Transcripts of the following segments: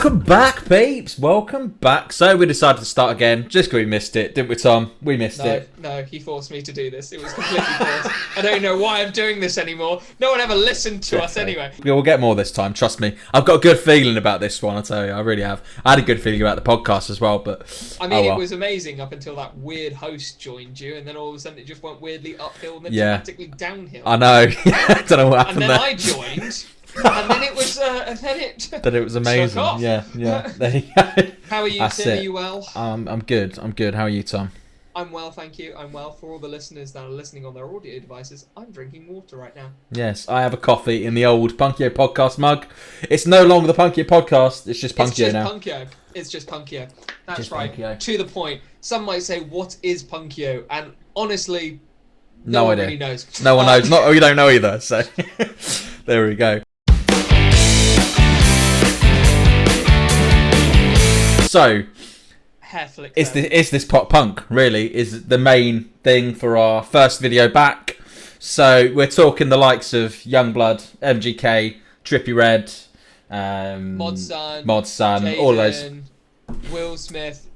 Welcome back, peeps. Welcome back. So we decided to start again, just because we missed it, didn't we, Tom? We missed it. No, he forced me to do this. It was completely forced. I don't know why I'm doing this anymore. No one ever listened to us anyway. We'll get more this time, trust me. I've got a good feeling about this one, I tell you. I really have. I had a good feeling about the podcast as well, but... I mean, It was amazing up until that weird host joined you, and then all of a sudden it just went weirdly uphill and then dramatically downhill. I know. I don't know what happened there. And then I joined... and then it was, Then it was amazing. Yeah. There you go. How are you, Tim? Are you well? I'm good. How are you, Tom? I'm well, thank you. I'm well. For all the listeners that are listening on their audio devices, I'm drinking water right now. Yes, I have a coffee in the old Punkio podcast mug. It's no longer the Punkio podcast. It's just Punkio now. It's just Punkio. That's just right. Punkio. To the point. Some might say, "What is Punkio?" And honestly, no one idea. really knows. No one knows. We don't know either. So there we go. So, is this pop punk really is the main thing for our first video back? So we're talking the likes of Youngblood, MGK, Trippie Redd, Mod Sun, Jaden, all of those. Will Smith,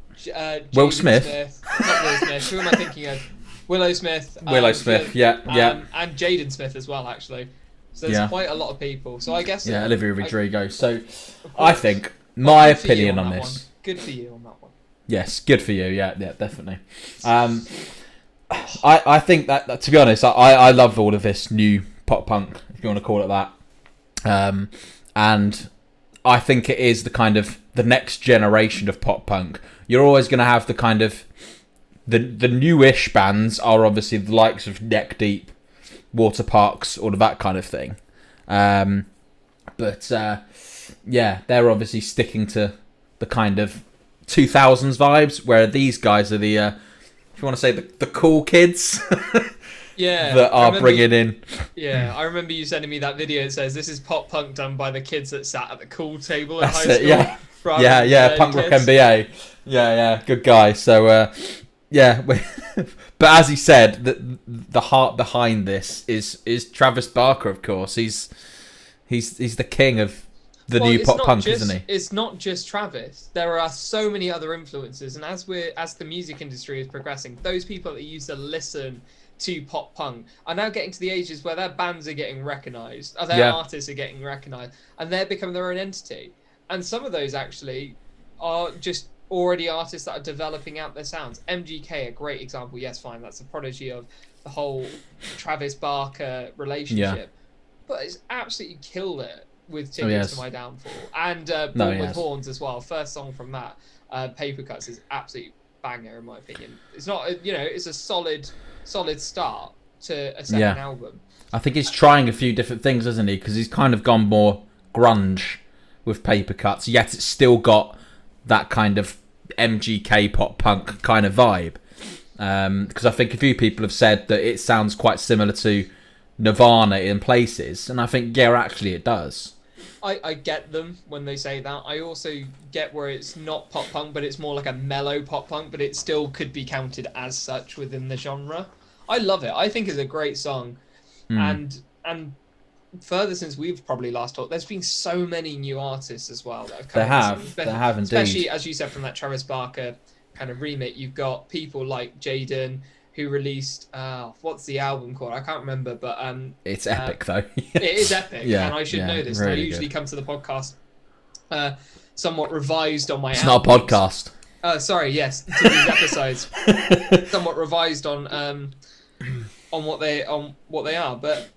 Will Smith. Not Will Smith. Who am I thinking of? Willow Smith. Yeah. And Jaden Smith as well, actually. So there's quite a lot of people. So I guess Olivia Rodrigo. So I think my opinion on this. Good for you on that one. Yes, good for you. Yeah, definitely. I think that to be honest, I love all of this new pop punk, if you want to call it that. And I think it is the kind of the next generation of pop punk. You're always going to have the kind of the newish bands are obviously the likes of Neck Deep, Water Parks, all of that kind of thing. But they're obviously sticking to the kind of 2000s vibes, where these guys are the, if you want to say, the cool kids. That are bringing in. Yeah, I remember you sending me that video that says this is pop punk done by the kids that sat at the cool table at high school. Yeah, Punk Rock MBA. Yeah, good guy. So, but as he said, the heart behind this is Travis Barker, of course. He's the king of the new pop punk, isn't he? It's not just Travis. There are so many other influences, and as the music industry is progressing, those people that used to listen to pop punk are now getting to the ages where their bands are getting recognised, or their artists are getting recognised, and they're becoming their own entity. And some of those actually are just already artists that are developing out their sounds. MGK, a great example. Yes, fine, that's a prodigy of the whole Travis Barker relationship, but it's absolutely killed it with Tickets to My Downfall, and Born with Horns as well. First song from that, Paper Cuts, is absolutely banger in my opinion. It's not, it's a solid start to a second album. I think he's trying a few different things, isn't he? Because he's kind of gone more grunge with Paper Cuts, yet it's still got that kind of MGK pop punk kind of vibe. Because I think a few people have said that it sounds quite similar to Nirvana in places, and I think actually it does. I get them when they say that. I also get where it's not pop punk, but it's more like a mellow pop punk, but it still could be counted as such within the genre. I love it. I think it's a great song. And further since we've probably last talked, there's been so many new artists as well that have come. They have indeed. Especially, as you said, from that Travis Barker kind of remake, you've got people like Jaden, who released what's the album called? I can't remember, but it's epic though. It is epic, and I should know this. Really I usually come to the podcast somewhat revised on my. It's not a podcast. Sorry, yes, to these episodes, somewhat revised on what they are. But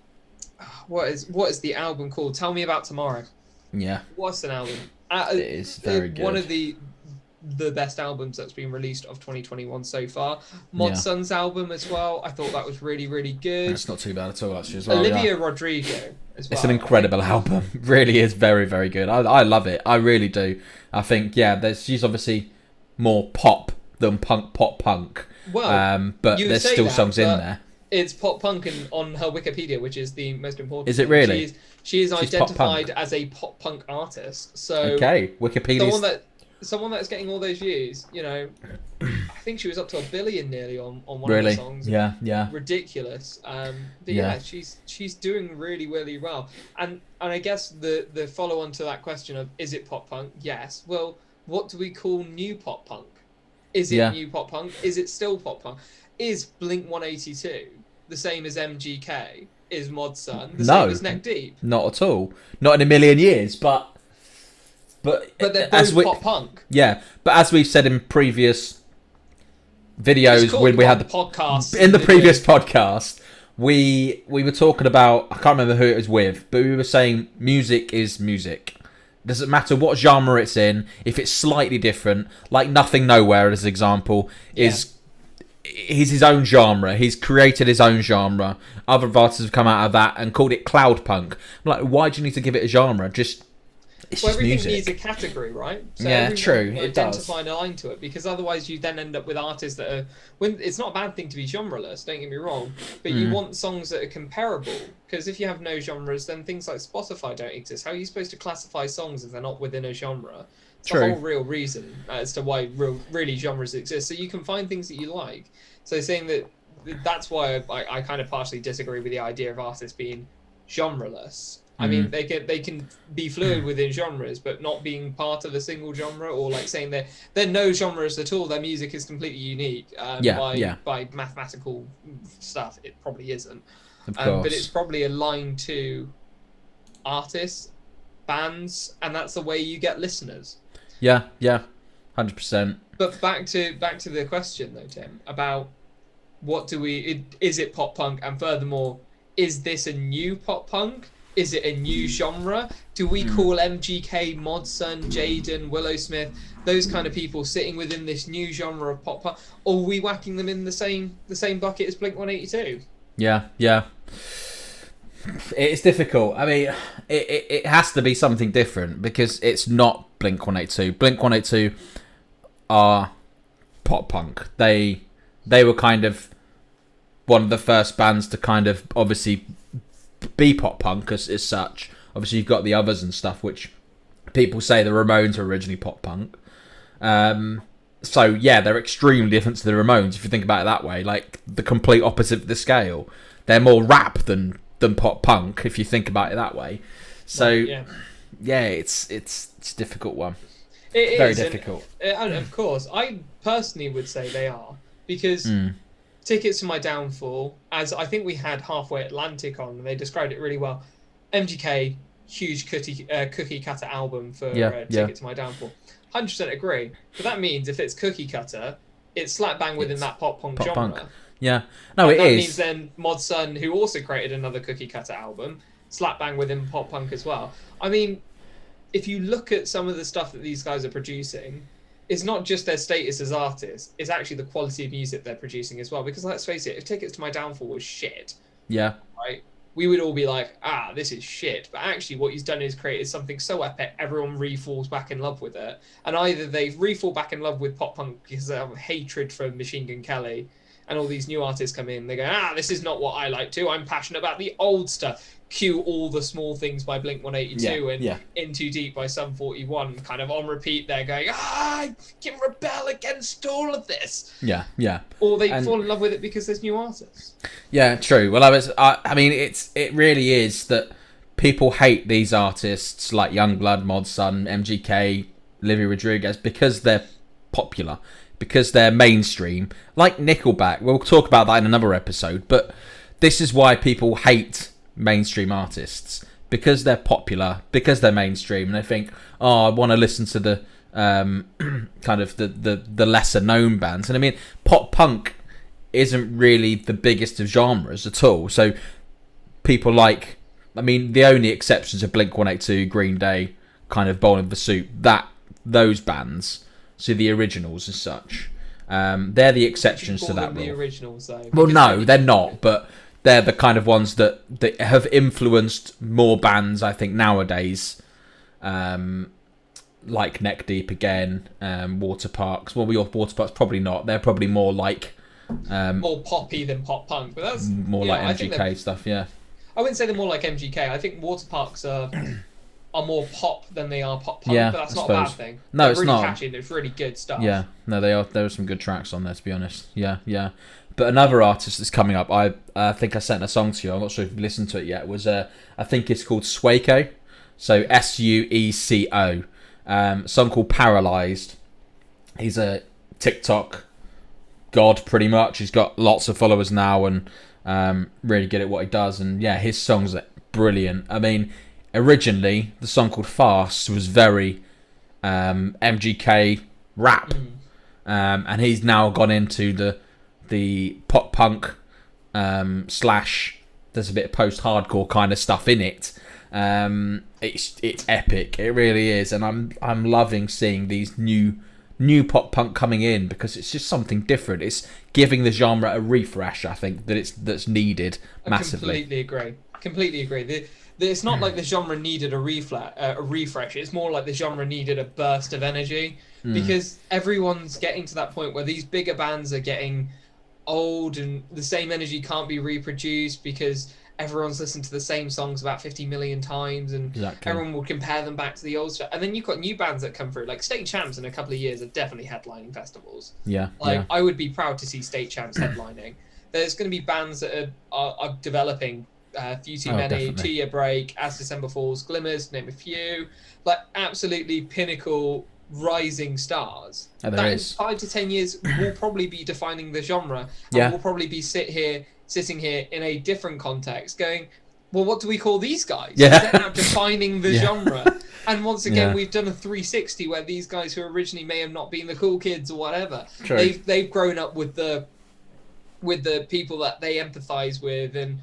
what is the album called? Tell me about tomorrow. Yeah. What's an album? It is very good. One of the best albums that's been released of 2021 so far. Mod Sun's album as well. I thought that was really, really good. It's not too bad at all, actually, as well. Olivia Rodrigo as well. It's an incredible album. It really is very, very good. I love it. I really do. I think, she's obviously more pop than pop punk. Well, but there's still songs in there. It's pop punk on her Wikipedia, which is the most important. Is it really? She is identified as a pop punk artist. So okay, Wikipedia. Someone that's getting all those views, I think she was up to 1 billion nearly on one Really? of the songs. Yeah. Ridiculous. But Yeah. yeah, she's doing really, really well. And I guess the follow on to that question of, is it pop punk? Yes. Well, what do we call new pop punk? Is it new pop punk? Is it still pop punk? Is Blink 182 the same as MGK? Is Mod Sun the same as Neck Deep? Not at all. Not in a million years. But they're both pop punk. Yeah, but as we've said in previous videos, when we had the podcast in the previous podcast, we were talking about, I can't remember who it was with, but we were saying music is music. Doesn't matter what genre it's in. If it's slightly different, like Nothing Nowhere as an example, he's his own genre. He's created his own genre. Other artists have come out of that and called it cloud punk. I'm like, why do you need to give it a genre? It's just everything music. needs a category, right? So yeah, true. It does. Identify a line to it, because otherwise you then end up with artists that are. When it's not a bad thing to be genreless, don't get me wrong, but you want songs that are comparable. Because if you have no genres, then things like Spotify don't exist. How are you supposed to classify songs if they're not within a genre? It's the whole real reason as to why really genres exist. So you can find things that you like. So saying that's why I kind of partially disagree with the idea of artists being genreless. I mean, they can be fluid within genres, but not being part of a single genre, or like saying they're no genres at all. Their music is completely unique. By mathematical stuff, it probably isn't. Of course. But it's probably aligned to artists, bands, and that's the way you get listeners. Yeah, 100%. But back to the question though, Tim, about is it pop punk, and furthermore, is this a new pop punk? Is it a new genre? Do we call MGK, Mod Sun, Jaden, Willow Smith, those kind of people sitting within this new genre of pop punk, or are we whacking them in the same bucket as Blink 182? Yeah. It's difficult. I mean, it has to be something different, because it's not Blink 182. Blink 182 are pop punk. They were kind of one of the first bands to kind of obviously be pop punk as such. Obviously, you've got the others and stuff, which people say the Ramones were originally pop punk. So yeah, they're extremely different to the Ramones if you think about it that way. Like the complete opposite of the scale. They're more rap than pop punk if you think about it that way. So it's a difficult one. It Very is difficult. And of course, I personally would say they are, because Tickets to My Downfall, as I think we had Halfway Atlantic on, and they described it really well. MGK, huge cookie cutter album for Ticket to My Downfall. 100% agree. But that means if it's cookie cutter, it's slap bang within that pop punk genre. Punk. Yeah. No, and it that is. means then Mod Sun, who also created another cookie cutter album, slap bang within pop punk as well. I mean, if you look at some of the stuff that these guys are producing, it's not just their status as artists, it's actually the quality of music they're producing as well. Because let's face it, if Tickets to My Downfall was shit, right, we would all be like, this is shit. But actually what he's done is created something so epic, everyone re-falls back in love with it. And either they re-fall back in love with pop punk because they have hatred for Machine Gun Kelly, and all these new artists come in, they go, this is not what I like to. I'm passionate about the old stuff. Cue All the Small Things by Blink 182 and In Too Deep by Sum 41, kind of on repeat. They're going, I can rebel against all of this. Yeah. Or they fall in love with it because there's new artists. Yeah, true. Well, I mean, it really is that people hate these artists like Youngblood, Mod Sun, MGK, Olivia Rodriguez, because they're popular, because they're mainstream. Like Nickelback, we'll talk about that in another episode, but this is why people hate mainstream artists, because they're popular, because they're mainstream, and they think, I want to listen to the kind of the lesser known bands. And I mean, pop punk isn't really the biggest of genres at all. So people like, I mean, the only exceptions are Blink 182, Green Day, kind of Bowling for Soup, those bands, so the originals as such. They're the exceptions to that rule. The originals, though. Well, no, they're not, but they're the kind of ones that have influenced more bands, I think, nowadays. Like Neck Deep again, Water Parks. Well, Water Parks probably not. They're probably more like more poppy than pop punk, but that's more like MGK stuff. Yeah, I wouldn't say they're more like MGK. I think Water Parks are are more pop than they are pop punk, Yeah, but that's I not a bad suppose. thing. No, They're it's really not. catchy and it's really good stuff. Yeah, no, they are. There are some good tracks on there, to be honest. Yeah, yeah. But another artist that's coming up, I think I sent a song to you. I'm not sure if you've listened to it yet. Was I think it's called Sueco, so Sueco. Song called Paralyzed. He's a TikTok god, pretty much. He's got lots of followers now and really good at what he does. And yeah, his songs are brilliant. I mean, originally the song called Fast was very MGK rap, and he's now gone into the pop punk slash. There's a bit of post hardcore kind of stuff in it. It's epic. It really is, and I'm loving seeing these new pop punk coming in because it's just something different. It's giving the genre a refresh. I think that's needed massively. Completely agree. It's not like the genre needed a refresh. It's more like the genre needed a burst of energy because everyone's getting to that point where these bigger bands are getting old and the same energy can't be reproduced because everyone's listened to the same songs about 50 million times and everyone will compare them back to the old stuff. And then you've got new bands that come through, like State Champs in a couple of years are definitely headlining festivals. I would be proud to see State Champs headlining. There's going to be bands that are developing. Few Too Many, definitely. 2 Year Break, As December Falls, Glimmers, name a few. Like absolutely pinnacle rising stars. Oh, that is. in 5 to 10 years will probably be defining the genre. Yeah. And we'll probably be sitting here in a different context going, well, what do we call these guys? Yeah. They're now defining the genre. And once again, Yeah. we've done a 360 where these guys who originally may have not been the cool kids or whatever, True. they've grown up with the people that they empathize with and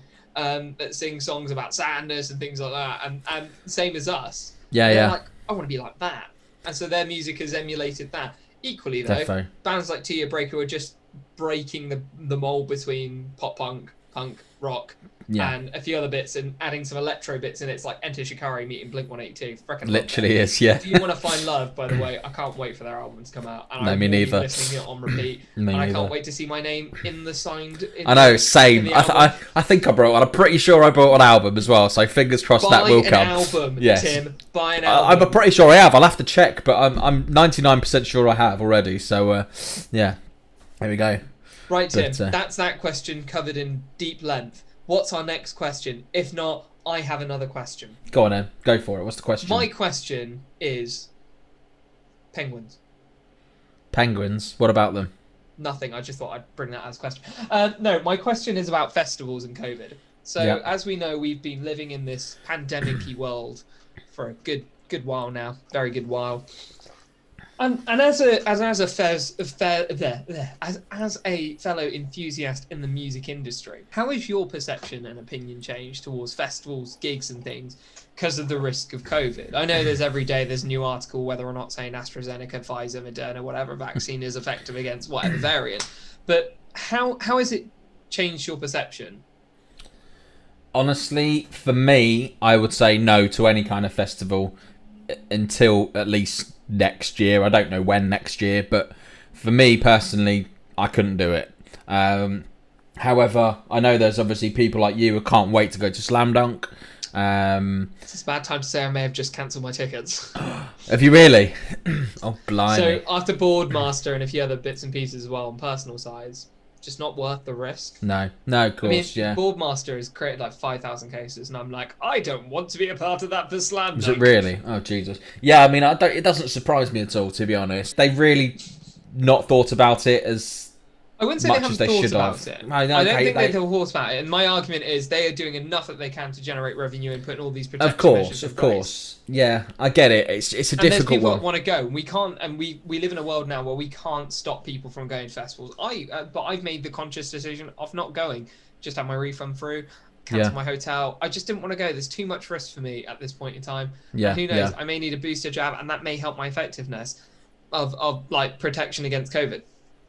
that sing songs about sadness and things like that, and same as us. They're like, I want to be like that, and so their music has emulated that. Equally though, Defo. bands like 2 Year Break who are just breaking the mold between pop punk, rock, and a few other bits and adding some electro bits in it. It's like Enter Shikari meeting Blink-182. Freaking Literally is, yeah. If you want to find love, by the way, I can't wait for their album to come out. And No, I me will be neither. listening to it on repeat. Me and I neither. can't wait to see my name in the signed. I know, same. I think I brought one. I'm pretty sure I brought an album as well. So fingers crossed that will come. Buy an album, Yes. Tim. Buy an album. I'm pretty sure I have. I'll have to check, but I'm 99% sure I have already. So yeah, there we go. Right, Tim. But, that's that question covered in deep length. What's our next question? If not, I have another question. Go on then. Go for it. What's the question? My question is penguins. Penguins. What about them? Nothing. I just thought I'd bring that as a question. No, my question is about festivals and COVID. So Yeah. as we know, we've been living in this pandemic-y world for a good while now. Very good while. And as a fellow enthusiast in the music industry, how has your perception and opinion changed towards festivals, gigs, and things because of the risk of COVID? I know there's a new article whether or not saying AstraZeneca, Pfizer, Moderna, whatever vaccine is effective against whatever variant. But how has it changed your perception? Honestly, for me, I would say no to any kind of festival until at least next year. I don't know when next year, but for me personally, I couldn't do it. However, I know there's obviously people like you who can't wait to go to Slam Dunk. It's a bad time to say I may have just cancelled my tickets. Have you really? Oh, blimey. So after Boardmaster and a few other bits and pieces as well on personal sides, just not worth the risk. No, of course, yeah. Boardmaster has created like 5,000 cases, and I'm like, I don't want to be a part of that for Slam Dunk. Is it really? Oh, Jesus. Yeah, I mean, it doesn't surprise me at all, to be honest. They've really not thought about it as I wouldn't say much they as haven't they thought should about have. it. I don't think they've thought about it. And my argument is they are doing enough that they can to generate revenue and putting all these protection measures in Of place. course. Yeah, I get it. It's a And there's difficult people one. that want to go, and we can't. And we live in a world now where we can't stop people from going to festivals. But I've made the conscious decision of not going. Just had my refund through, cancel my hotel. I just didn't want to go. There's too much risk for me at this point in time. Yeah, and who knows? yeah. I may need a booster jab, and that may help my effectiveness of like protection against COVID.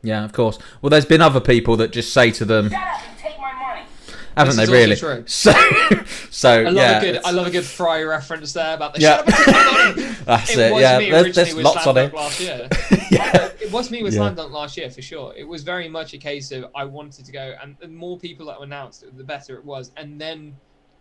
Yeah, of course. Well, there's been other people that just say to them, Shut up and take my money. haven't This they is really? also true. So I love a good Fry reference there about the shut up and take my money. That's It it. was Yeah, me there's originally with lots Slam on Dunk it. last year. Yeah. It was me with Yeah. Slam Dunk last year for sure. It was very much a case of I wanted to go, and the more people that were announced, the better it was. And then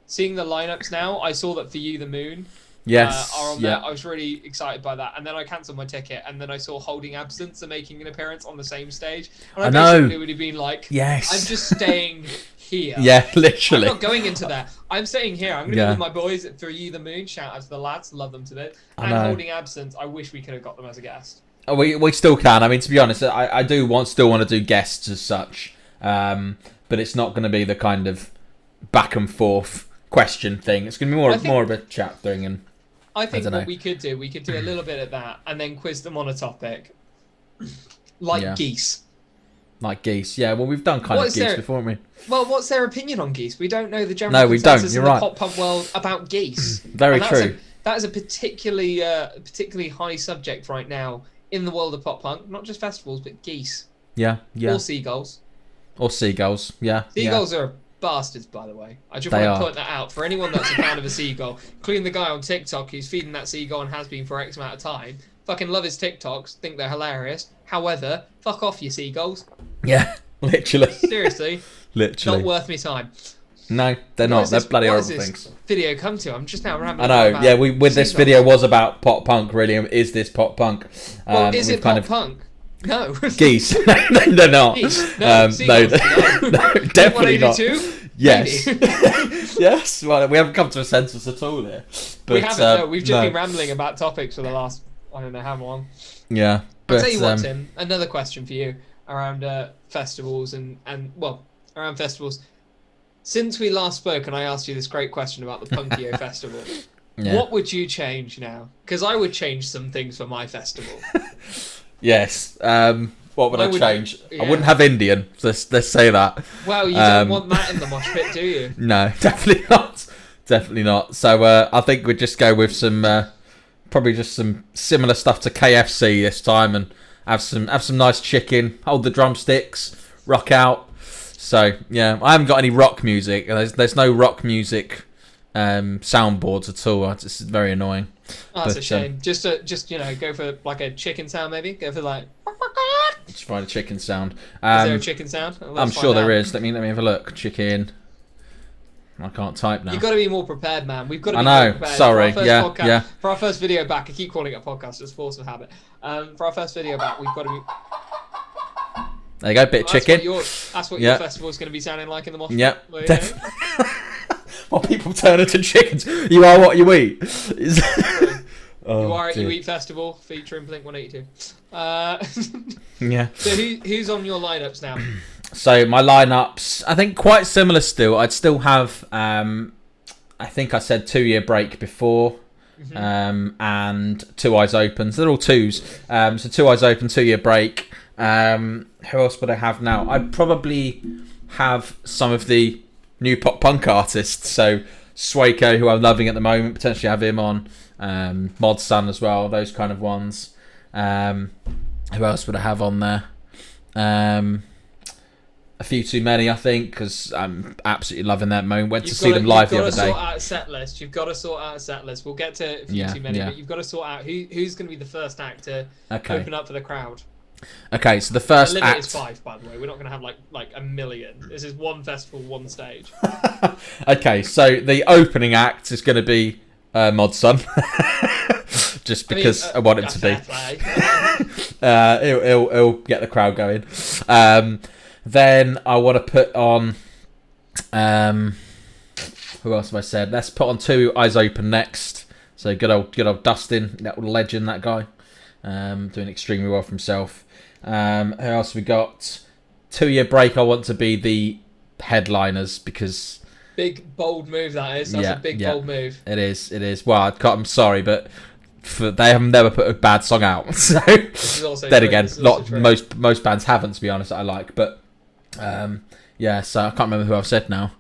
seeing the lineups now, I saw that For You the Moon Yes. are on Yeah. there. I was really excited by that, and then I cancelled my ticket, and then I saw Holding Absence are making an appearance on the same stage, and I basically would have been like, Yes. I'm just staying here. Yeah, literally. I'm not going into there. I'm staying here. I'm going to be with my boys at For You the Moon. Shout out to the lads. Love them to bits. And Holding Absence, I wish we could have got them as a guest. Oh, we still can. I mean, to be honest, I do still want to do guests as such, but it's not going to be the kind of back and forth question thing. It's going to be more of a chat thing. And I think what we could do a little bit of that, and then quiz them on a topic, like geese. Like geese, yeah. Well, we've done kind of geese before, haven't we? Well, what's their opinion on geese? We don't know the general consensus in the pop punk world about geese. Very true. That is a particularly high subject right now in the world of pop punk. Not just festivals, but geese. Yeah. Or seagulls. Yeah. Seagulls are bastards, by the way. I just want to point that out for anyone that's a fan of a seagull, including the guy on TikTok who's feeding that seagull and has been for X amount of time. Fucking love his TikToks, think they're hilarious. However, fuck off, you seagulls. Yeah, literally. Seriously. Literally. Not worth me time. No, they're not. They're bloody horrible things. Video come to? I'm just now rambling. I know. Yeah, this video was about pop punk. Really, is this pop punk? Well, is it pop punk? No. Geese. They're not. Geese. No, no, definitely not. Yes. Yes. Well, we haven't come to a census at all here. But, we haven't. No, we've just been rambling about topics for the last, I don't know how long. Yeah. I'll tell you what, Tim. Another question for you around festivals and around festivals. Since we last spoke, and I asked you this great question about the Punkio festival, what would you change now? Because I would change some things for my festival. Yes. What would I change? Yeah. I wouldn't have Indian. Let's say that. Well, you don't want that in the mosh pit, do you? No, definitely not. Definitely not. So I think we'd just go with some, probably just some similar stuff to KFC this time, and have some nice chicken. Hold the drumsticks, rock out. So yeah, I haven't got any rock music. There's no rock music soundboards at all. It's very annoying. Oh, that's a shame. Just go for like a chicken sound, maybe. Go for like. Just find a chicken sound. Is there a chicken sound? I'm sure there is. Let me have a look. Chicken. I can't type now. You've got to be more prepared, man. We've got to be more prepared. Sorry. Yeah. For our first video back, I keep calling it a podcast. It's force of habit. For our first video back, we've got to be. There you go, bit of chicken. That's what your festival is going to be sounding like in the mosh pit. Yep, definitely. Well, people turn into chickens. You are what you eat. You are at You Eat Festival featuring Blink 182. Yeah. So who's on your lineups now? So my lineups, I think quite similar still. I'd still have, I think I said 2 year break before. And Two Eyes Open. So they're all twos. So 2 Eyes Open, 2 year break. Who else would I have now? I'd probably have some of the new pop punk artists. So Swayco, who I'm loving at the moment, potentially have him on. Mod Sun as well, those kind of ones. Who else would I have on there? A few too many, I think, because I'm absolutely loving that moment. Went to see them live the other day. You've got to sort out a set list. We'll get to a few too many, but you've got to sort out who's going to be the first act to open up for the crowd. Okay, so the first the limit act is 5, by the way. We're not going to have like a million. This is one festival, one stage. Okay, so the opening act is going to be Mod Sun, just because I want it to be. He'll get the crowd going. Then I want to put on. Who else have I said? Let's put on Two Eyes Open next. So good old Dustin, that old legend, that guy, doing extremely well for himself. Who else have we got? 2 year break. I want to be the headliners because. Big bold move that is. That's a big bold move. It is. Well, I'm sorry, but they have never put a bad song out. So then again, most bands haven't, to be honest. I like, but so I can't remember who I've said now.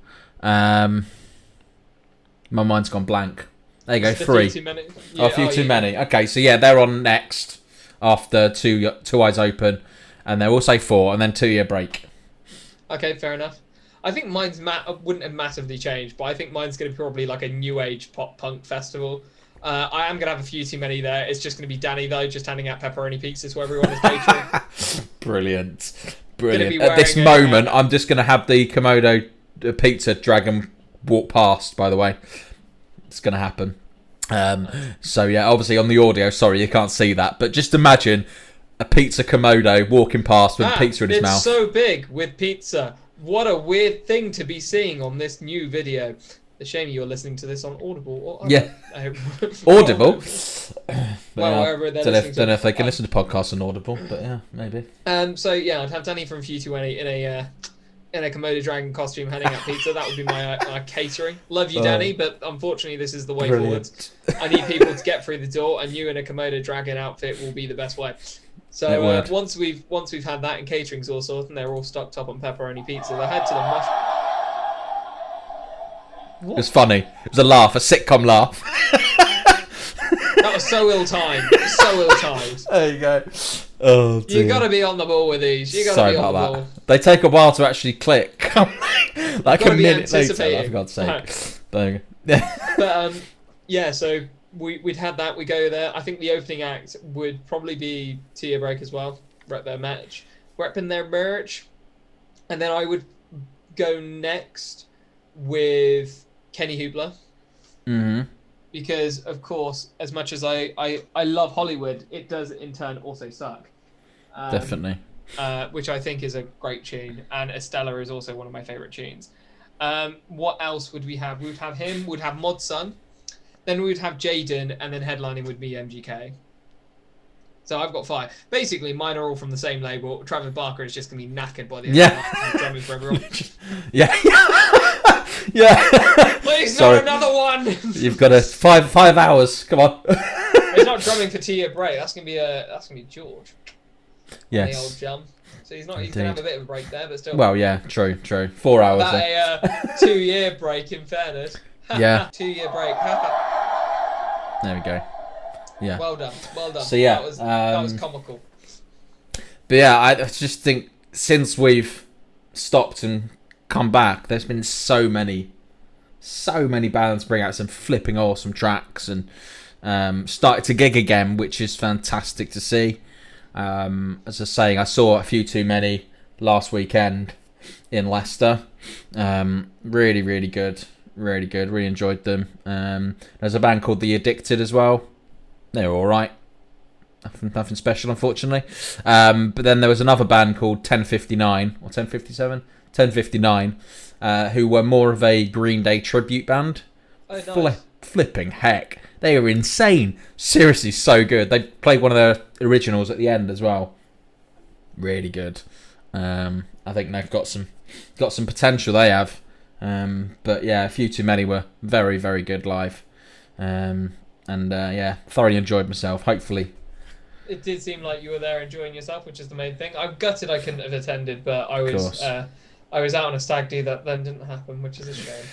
My mind's gone blank. There you go, 3. A few too many. Okay, so they're on next after Two Eyes Open, and they'll all say 4, and then 2 year break. Okay, fair enough. I think mine's wouldn't have massively changed, but I think mine's going to be probably like a new age pop punk festival. I am going to have a few too many there. It's just going to be Danny, though, just handing out pepperoni pizzas to everyone as patron. Brilliant. At this moment, I'm just going to have the Komodo pizza dragon walk past, by the way. It's going to happen. So yeah, obviously on the audio, sorry you can't see that, but just imagine a pizza Komodo walking past with pizza in his mouth. It's so big with pizza. What a weird thing to be seeing on this new video. A shame you're listening to this on Audible. Or yeah. Audible? Well, wherever they're listening to. Don't know if they can listen to podcasts on Audible, but yeah, maybe. So yeah, I'd have Danny from Few 220 in a Komodo dragon costume handing out pizza. That would be my catering. Love you, Danny, but unfortunately this is the way forward. I need people to get through the door, and you in a Komodo dragon outfit will be the best way. So once we've had that and catering's all sorted and they're all stocked up on pepperoni pizza, they head to the mush. It was funny. It was a laugh, a sitcom laugh. That was so ill-timed. So ill-timed. There you go. Oh, dear. You gotta be on the ball with these. You gotta be on the ball. They take a while to actually click. Like a minute later, for God's sake. Right. There you go. But yeah, so we'd had that. We go there. I think the opening act would probably be Tia Break as well. Rep their match. Repping their merch. And then I would go next with Kenny Hoopla. Mm-hmm. Because, of course, as much as I love Hollywood, it does in turn also suck. Definitely. Which I think is a great tune. And Estella is also one of my favourite tunes. What else would we have? We would have him, we'd have Mod Sun, then we would have Jaden, and then headlining would be MGK. So I've got 5. Basically, mine are all from the same label. Travis Barker is just going to be knackered by the end of the drumming for everyone. Yeah. Yeah. Please, not another one. You've got 5 hours. Come on. He's not drumming for Tia Bray. That's gonna be George. Yes. The old jump. So he's gonna have a bit of a break there, but still. Well, yeah, true. 4 hours. That a 2-year break, in fairness. Yeah. 2-year break. There we go. Yeah. Well done. So yeah, that was comical. But yeah, I just think since we've stopped and come back, there's been so many bands bring out some flipping awesome tracks and started to gig again, which is fantastic to see. As I was saying, I saw a Few Too Many last weekend in Leicester. Really, really good. Really enjoyed them. There's a band called The Addicted as well. They were all right. Nothing special, unfortunately. But then there was another band called 1059 or 1057, 1059, who were more of a Green Day tribute band. Oh, nice. Flipping heck, they were insane. Seriously, so good. They played one of their originals at the end as well. Really good. I think they've got some potential. They have. But yeah, A Few Too Many were very, very good live. Yeah, thoroughly enjoyed myself. Hopefully. It did seem like you were there enjoying yourself, which is the main thing. I'm gutted I couldn't have attended, but I was out on a stag do that then didn't happen, which is a shame.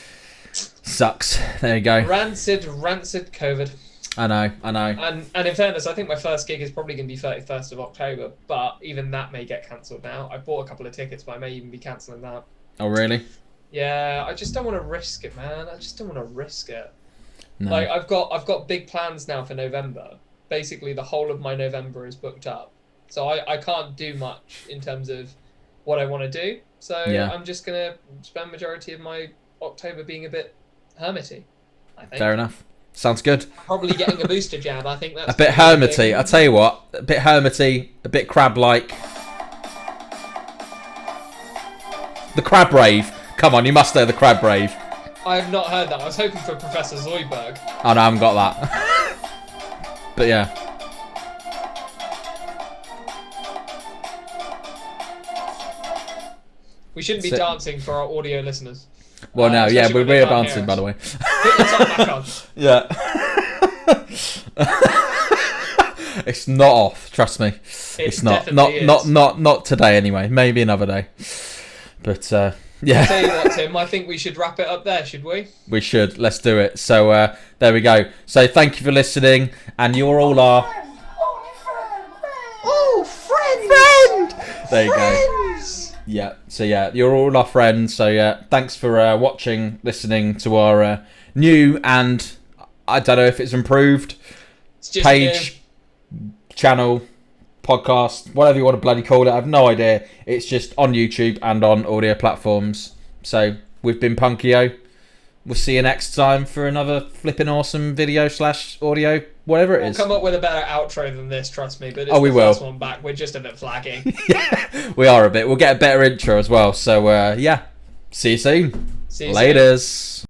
Sucks. There you go. Rancid COVID. I know. And in fairness, I think my first gig is probably going to be 31st of October, but even that may get cancelled now. I bought a couple of tickets, but I may even be cancelling that. Oh, really? Yeah, I just don't want to risk it, man. I just don't want to risk it. No. Like I've got big plans now for November. Basically, the whole of my November is booked up, so I can't do much in terms of what I want to do. So yeah. I'm just gonna spend majority of my October being a bit hermity, I think. Fair enough. Sounds good. Probably getting a booster jab. I think that's a bit hermity. I tell you what, a bit hermity, a bit crab-like. The crab rave. Come on, you must know the crab rave. I have not heard that. I was hoping for Professor Zoidberg. Oh no, I haven't got that. But yeah. We shouldn't be dancing for our audio listeners. Well, no, yeah, we're dancing, by the way. Put the top back on. Yeah. It's not off, trust me. It's not. Not today anyway. Maybe another day. But yeah. I'll tell you what, Tim, I think we should wrap it up there, should we? We should. Let's do it. So there we go. So thank you for listening, and you're all our friend. There you go. Yeah. So yeah, you're all our friends. So yeah, thanks for watching, listening to our new and I don't know if it's improved page, channel, podcast, whatever you want to bloody call it. I have no idea. It's just on YouTube and on audio platforms. So we've been Punkio. we'll see you next time for another flipping awesome video / audio, whatever it We'll is. come up with a better outro than this, trust me. But We the will. first one back, we're just a bit flagging. Yeah, we are a bit. We'll get a better intro as well. So yeah, see you soon. See you soon. Laters.